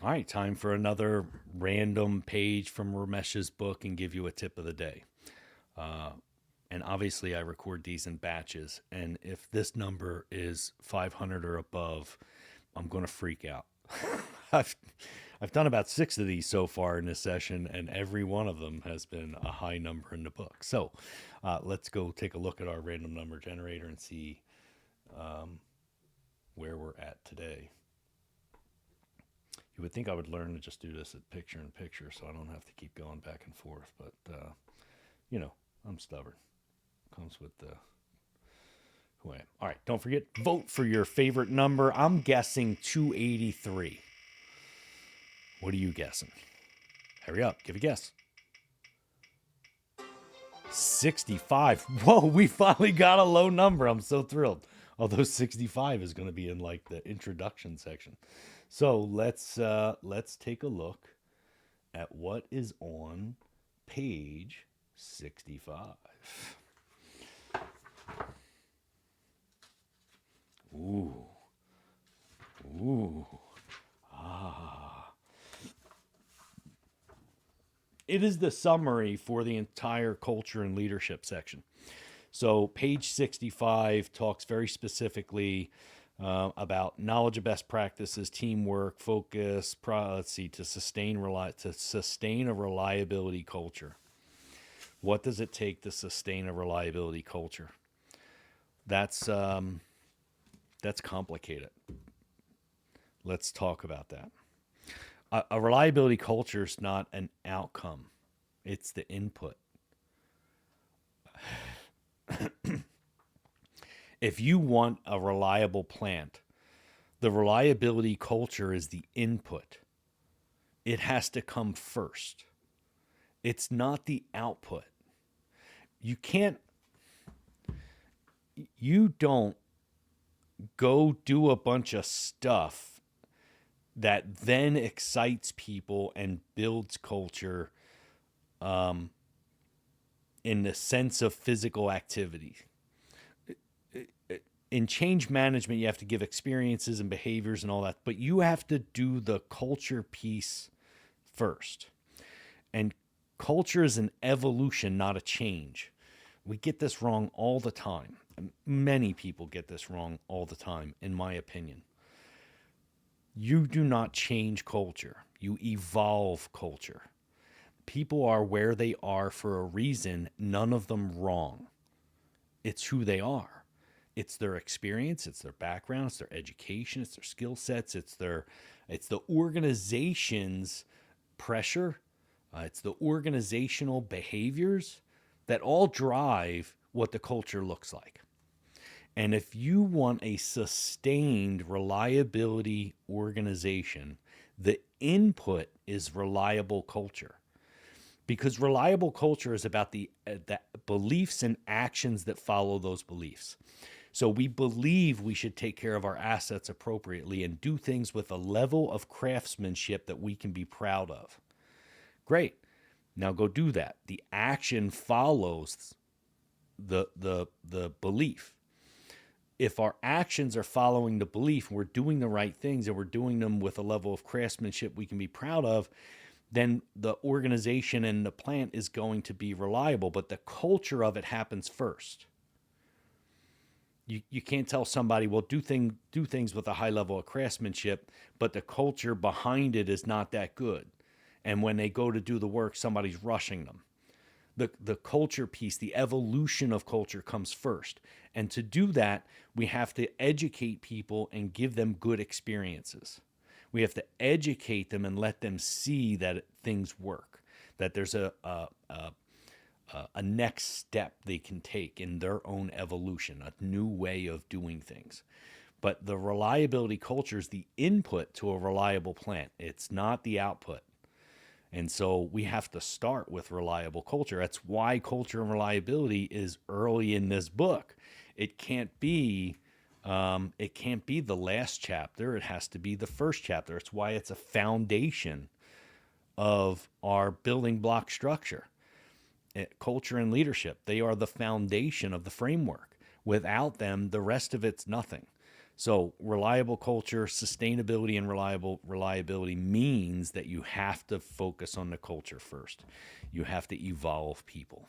All right, time for another random page from Ramesh's book and give you a tip of the day. Uh, and obviously, I record these in batches. And if this number is 500 or above, I'm going to freak out. I've, I've done about six of these so far in this session, and every one of them has been a high number in the book. So let's go take a look at our random number generator and see where we're at today. You would think I would learn to just do this at picture in picture so I don't have to keep going back and forth. But, you know, I'm stubborn. Comes with the who I am. All right, don't forget, vote for your favorite number. I'm guessing 283. What are you guessing? Hurry up, give a guess. 65. Whoa, we finally got a low number. I'm so thrilled. Although 65 is going to be in like the introduction section. So let's take a look at what is on page 65. Ooh. Ooh. Ah. It is the summary for the entire culture and leadership section. So, page 65 talks very specifically about knowledge of best practices, teamwork, focus. Let's see, to sustain a reliability culture. What does it take to sustain a reliability culture? That's um, that's complicated. Let's talk about that. A reliability culture is not an outcome; it's the input. If you want a reliable plant, the reliability culture is the input. It has to come first. It's not the output. You can't, you don't go do a bunch of stuff that then excites people and builds culture in the sense of physical activity. In change management, you have to give experiences and behaviors and all that, but you have to do the culture piece first. And culture is an evolution, not a change. We get this wrong all the time. Many people get this wrong all the time, in my opinion. You do not change culture, you evolve culture. People are where they are for a reason, none of them wrong. It's who they are. It's their experience, it's their background, it's their education, it's their skill sets, it's the organization's pressure, it's the organizational behaviors that all drive what the culture looks like. And if you want a sustained reliability organization, the input is reliable culture. Because reliable culture is about the beliefs and actions that follow those beliefs. So we believe we should take care of our assets appropriately and do things with a level of craftsmanship that we can be proud of. Great. Now go do that. The action follows the belief. If our actions are following the belief, we're doing the right things and we're doing them with a level of craftsmanship we can be proud of, then the organization and the plant is going to be reliable. But the culture of it happens first. You can't tell somebody, well, do things with a high level of craftsmanship, but the culture behind it is not that good. And when they go to do the work, somebody's rushing them. The culture piece, the evolution of culture comes first. And to do that, we have to educate people and give them good experiences. We have to educate them and let them see that things work, that there's a next step they can take in their own evolution, a new way of doing things. But the reliability culture is the input to a reliable plant. It's not the output. And so we have to start with reliable culture. That's why culture and reliability is early in this book. It can't be the last chapter. It has to be the first chapter. It's why it's a foundation of our building block structure. Culture and leadership, they are the foundation of the framework. Without them, the rest of it's nothing. So reliable culture, sustainability, and reliability means that you have to focus on the culture first. You have to evolve people.